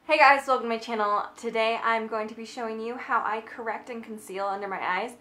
Hey guys, welcome to my channel. Today I'm going to be showing you how I correct and conceal under my eyes.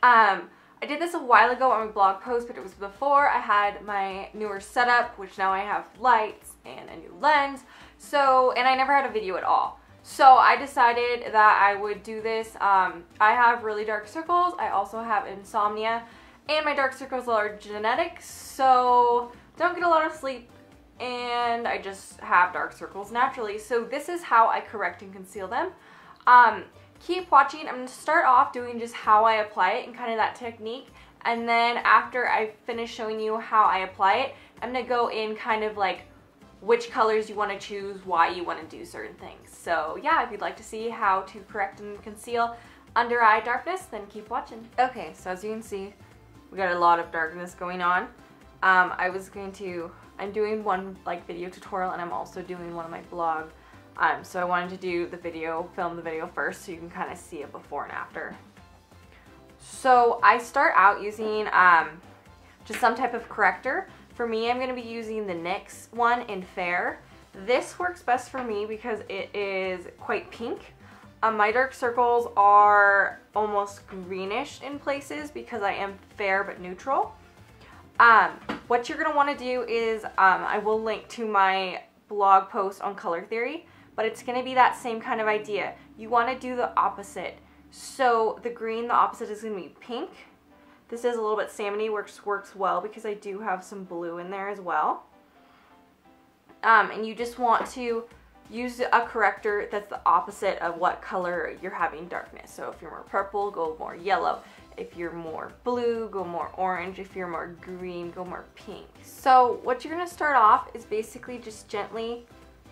I did this a while ago on my blog post, but it was before I had my newer setup, which now I have lights and a new lens, and I never had a video at all. So I decided that I would do this. I have really dark circles, I also have insomnia, and my dark circles are genetic, so don't get a lot of sleep, and I just have dark circles naturally. So this is how I correct and conceal them. Keep watching. I'm going to start off doing just how I apply it and kind of that technique, and then after I finish showing you how I apply it, I'm going to go in kind of like which colors you want to choose, why you want to do certain things. So yeah, if you'd like to see how to correct and conceal under eye darkness, then keep watching. Okay, so as you can see, we got a lot of darkness going on. I'm doing one video tutorial, and I'm also doing one on my blog. So I wanted to do the video, film the video first so you can kind of see it before and after. So I start out using just some type of corrector. For me, I'm going to be using the NYX one in Fair. This works best for me because it is quite pink. My dark circles are almost greenish in places because I am fair but neutral. What you're going to want to do is, I will link to my blog post on color theory, but it's going to be that same kind of idea. You want to do the opposite. So the green, the opposite is going to be pink. This is a little bit salmony, works well because I do have some blue in there as well. And you just want to use a corrector that's the opposite of what color you're having darkness. So if you're more purple, go more yellow. If you're more blue, go more orange. If you're more green, go more pink. So what you're going to start off is basically just gently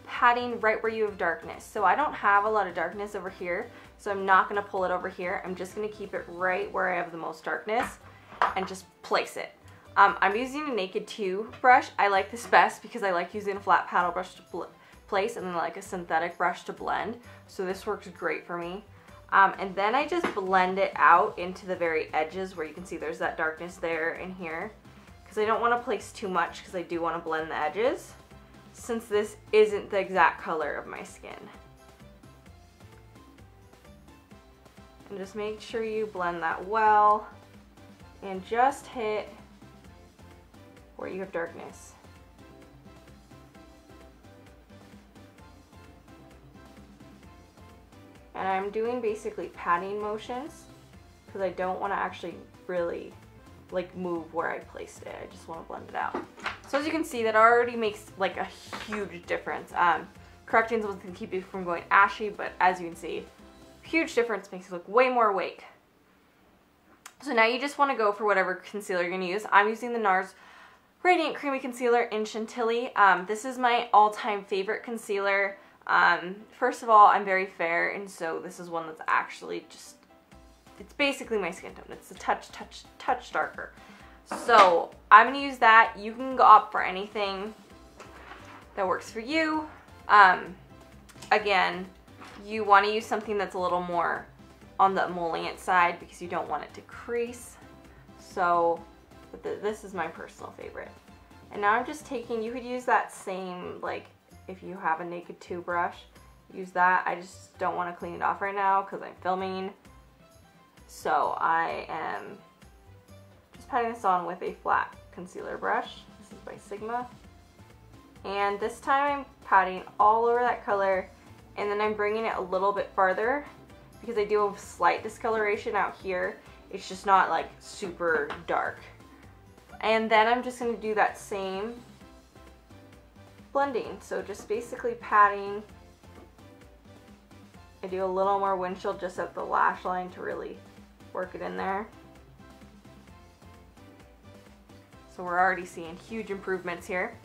patting right where you have darkness. So I don't have a lot of darkness over here, so I'm not going to pull it over here. I'm just going to keep it right where I have the most darkness and just place it. I'm using a Naked 2 brush. I like this best because I like using a flat paddle brush to place and then like a synthetic brush to blend. So this works great for me. And then I just blend it out into the very edges where you can see there's that darkness there and here, because I don't want to place too much because I do want to blend the edges since this isn't the exact color of my skin. And just make sure you blend that well and just hit where you have darkness. And I'm doing basically patting motions because I don't want to actually really like move where I placed it. I just want to blend it out. So as you can see, that already makes like a huge difference. Correcting is what's going to keep you from going ashy, but as you can see, huge difference, makes it look way more awake. So now you just want to go for whatever concealer you're going to use. I'm using the NARS Radiant Creamy Concealer in Chantilly. This is my all-time favorite concealer. First of all, I'm very fair, and so this is one that's actually just, it's basically my skin tone. It's a touch darker. So I'm going to use that. You can go up for anything that works for you. Again, you want to use something that's a little more on the emollient side because you don't want it to crease. So this is my personal favorite. And now I'm just taking, you could use that same, like, if you have a Naked 2 brush, use that. I just don't want to clean it off right now because I'm filming. So I am just patting this on with a flat concealer brush. This is by Sigma. And this time I'm patting all over that color, and then I'm bringing it a little bit farther because I do have slight discoloration out here. It's just not like super dark. And then I'm just going to do that same blending. So just basically patting. I do a little more windshield just at the lash line to really work it in there. So we're already seeing huge improvements here.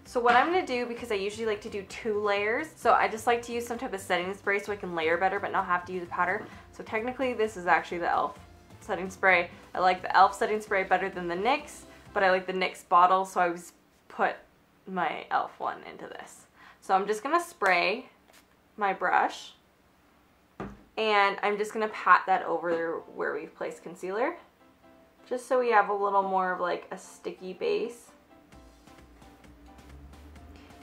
So what I'm going to do, because I usually like to do 2 layers, so I just like to use some type of setting spray so I can layer better but not have to use a powder. So technically this is actually the e.l.f. setting spray. I like the e.l.f. setting spray better than the NYX, but I like the NYX bottle, so I was put my e.l.f. one into this. So I'm just going to spray my brush, and I'm just going to pat that over where we've placed concealer, just so we have a little more of like a sticky base.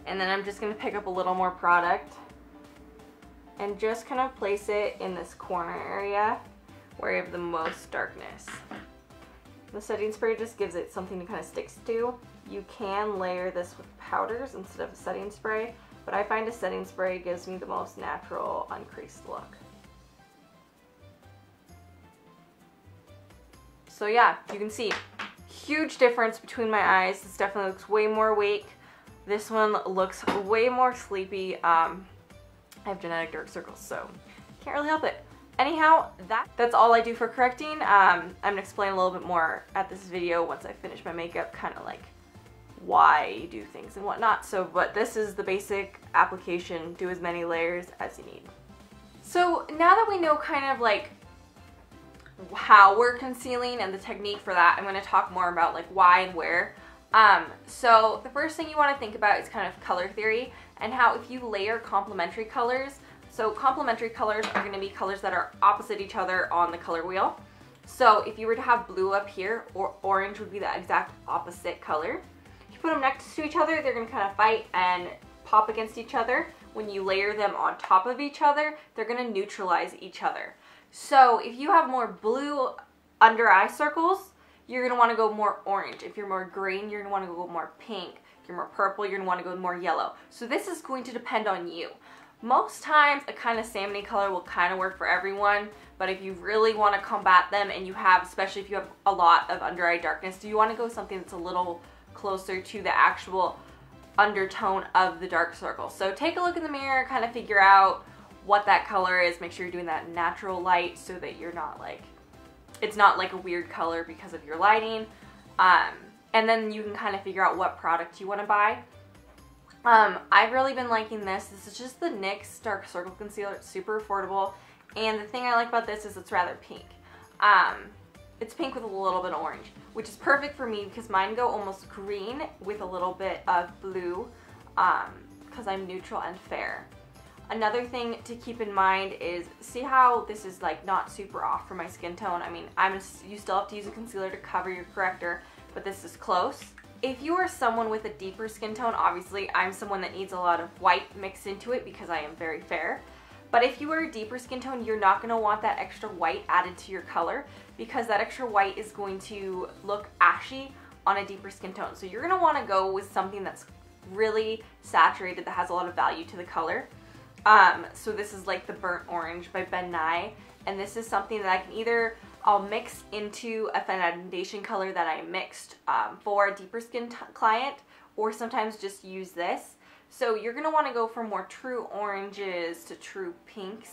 And then I'm just going to pick up a little more product and just kind of place it in this corner area where you have the most darkness. The setting spray just gives it something to kind of stick to. You can layer this with powders instead of a setting spray, but I find a setting spray gives me the most natural, uncreased look. So yeah, you can see, huge difference between my eyes. This definitely looks way more awake. This one looks way more sleepy. I have genetic dark circles, so can't really help it. Anyhow, that's all I do for correcting. I'm gonna explain a little bit more at this video once I finish my makeup, kind of like why you do things and whatnot. So, but this is the basic application. Do as many layers as you need. So now that we know kind of like how we're concealing and the technique for that, I'm going to talk more about like why and where. So the first thing you want to think about is kind of color theory and how if you layer complementary colors, so complementary colors are going to be colors that are opposite each other on the color wheel. So if you were to have blue up here, or orange would be the exact opposite color. If you put them next to each other, they're going to kind of fight and pop against each other. When you layer them on top of each other, they're going to neutralize each other. So if you have more blue under eye circles, you're going to want to go more orange. If you're more green, you're going to want to go more pink. If you're more purple, you're going to want to go more yellow. So this is going to depend on you. Most times a kind of salmony color will kind of work for everyone, but if you really want to combat them and you have, especially if you have a lot of under eye darkness, you want to go something that's a little closer to the actual undertone of the dark circle. So take a look in the mirror, kind of figure out what that color is. Make sure you're doing that natural light so that you're not like, it's not like a weird color because of your lighting. And then you can kind of figure out what product you want to buy. I've really been liking this. This is just the NYX Dark Circle Concealer. It's super affordable. And the thing I like about this is it's rather pink. It's pink with a little bit of orange, which is perfect for me because mine go almost green with a little bit of blue because I'm neutral and fair. Another thing to keep in mind is, see how this is like not super off for my skin tone? I mean, you still have to use a concealer to cover your corrector, but this is close. If you are someone with a deeper skin tone, obviously I'm someone that needs a lot of white mixed into it because I am very fair. But if you are a deeper skin tone, you're not going to want that extra white added to your color because that extra white is going to look ashy on a deeper skin tone. So you're going to want to go with something that's really saturated, that has a lot of value to the color. So this is like the Burnt Orange by Ben Nye, and this is something that I can either, I'll mix into a foundation color that I mixed for a deeper skin client, or sometimes just use this. So you're going to want to go for more true oranges to true pinks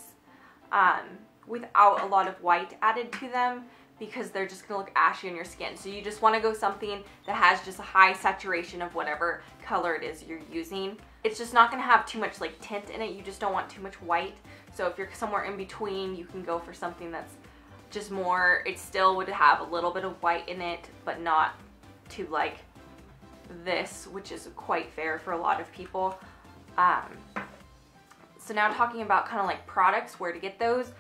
without a lot of white added to them because they're just going to look ashy on your skin. So you just want to go something that has just a high saturation of whatever color it is you're using. It's just not going to have too much like tint in it. You just don't want too much white. So if you're somewhere in between, you can go for something that's just more, it still would have a little bit of white in it, but not to like this, which is quite fair for a lot of people. So now talking about kind of like products, where to get those.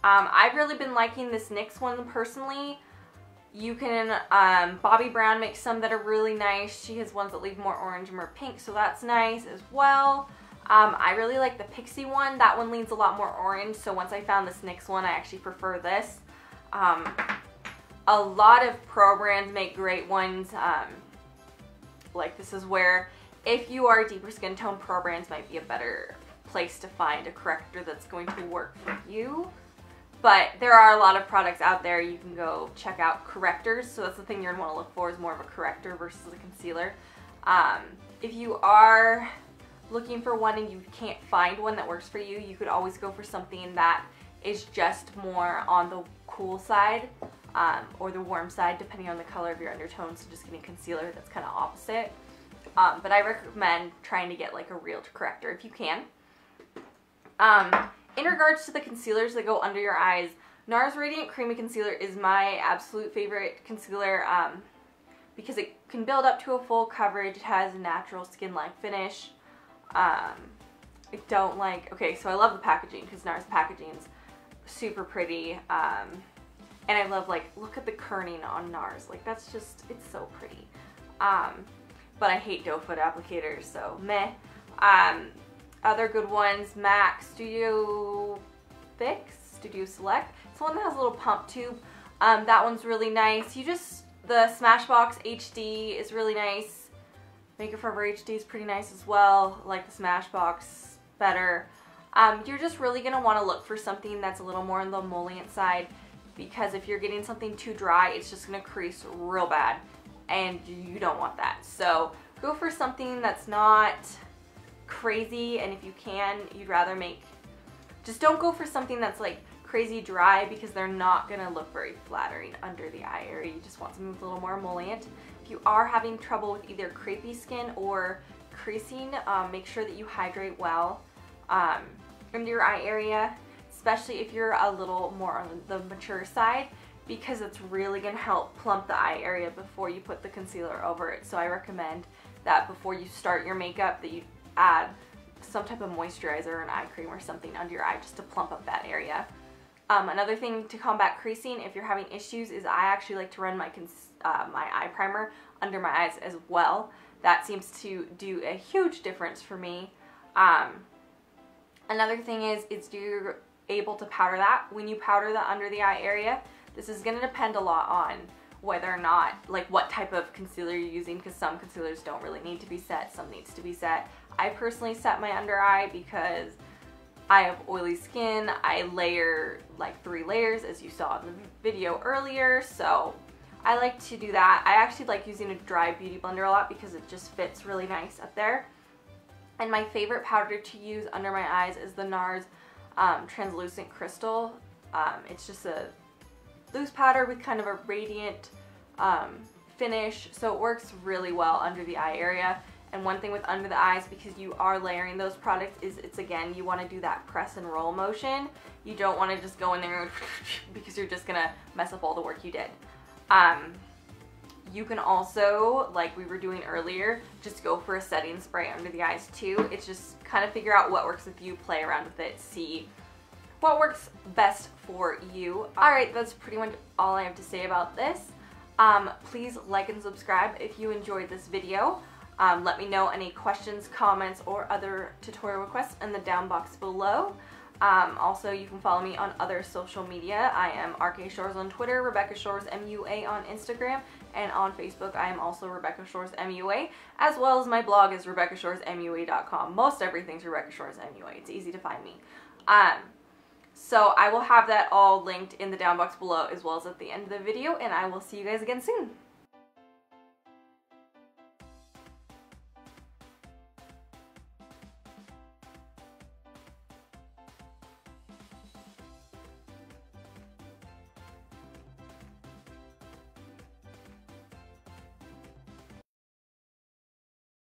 I've really been liking this NYX one personally. You can, Bobbi Brown makes some that are really nice. She has ones that leave more orange and more pink, so that's nice as well. I really like the Pixie one. That one leans a lot more orange, so once I found this NYX one, I actually prefer this. A lot of pro brands make great ones. Like this is where, if you are a deeper skin tone, pro brands might be a better place to find a corrector that's going to work for you. But there are a lot of products out there. You can go check out correctors. So that's the thing you're going to want to look for, is more of a corrector versus a concealer. If you are looking for one and you can't find one that works for you, you could always go for something that is just more on the cool side or the warm side, depending on the color of your undertone. So just getting concealer that's kind of opposite. But I recommend trying to get like a real corrector if you can. In regards to the concealers that go under your eyes, NARS Radiant Creamy Concealer is my absolute favorite concealer because it can build up to a full coverage. It has a natural skin-like finish. I don't like, okay, so I love the packaging because NARS packaging's super pretty. And I love, like, look at the kerning on NARS. Like, that's just, it's so pretty. But I hate doe foot applicators, so meh. other good ones, MAC Studio Fix, Studio Select. It's the one that has a little pump tube. That one's really nice. The Smashbox HD is really nice. Makeup Forever HD is pretty nice as well. I like the Smashbox better. You're just really going to want to look for something that's a little more on the emollient side, because if you're getting something too dry, it's just going to crease real bad, and you don't want that. So go for something that's not crazy, and if you can, you'd rather just don't go for something that's like crazy dry, because they're not going to look very flattering under the eye area. You just want something with a little more emollient. If you are having trouble with either crepey skin or creasing, make sure that you hydrate well under your eye area, especially if you're a little more on the mature side, because it's really going to help plump the eye area before you put the concealer over it. So I recommend that before you start your makeup that you add some type of moisturizer or an eye cream or something under your eye just to plump up that area. Another thing to combat creasing, if you're having issues, is I actually like to run my eye primer under my eyes as well. That seems to do a huge difference for me. Another thing is you're able to powder that. When you powder the under the eye area, this is going to depend a lot on whether or not, like what type of concealer you're using, because some concealers don't really need to be set, some needs to be set. I personally set my under eye because I have oily skin. I layer like 3 layers, as you saw in the video earlier, so I like to do that. I actually like using a dry beauty blender a lot because it just fits really nice up there. And my favorite powder to use under my eyes is the NARS Translucent Crystal. It's just a loose powder with kind of a radiant finish, so it works really well under the eye area. And one thing with under the eyes, because you are layering those products, is again, you want to do that press and roll motion. You don't want to just go in there and because you're just going to mess up all the work you did. You can also, like we were doing earlier, just go for a setting spray under the eyes too. It's just kind of figure out what works with you, play around with it, see what works best for you. Alright, that's pretty much all I have to say about this. Please like and subscribe if you enjoyed this video. Let me know any questions, comments, or other tutorial requests in the down box below. Also, you can follow me on other social media. I am RK Shores on Twitter, Rebecca Shores MUA on Instagram, and on Facebook I am also Rebecca Shores MUA, as well as my blog is RebeccaShoresMUA.com. Most everything's Rebecca Shores MUA. It's easy to find me. So I will have that all linked in the down box below as well as at the end of the video, and I will see you guys again soon.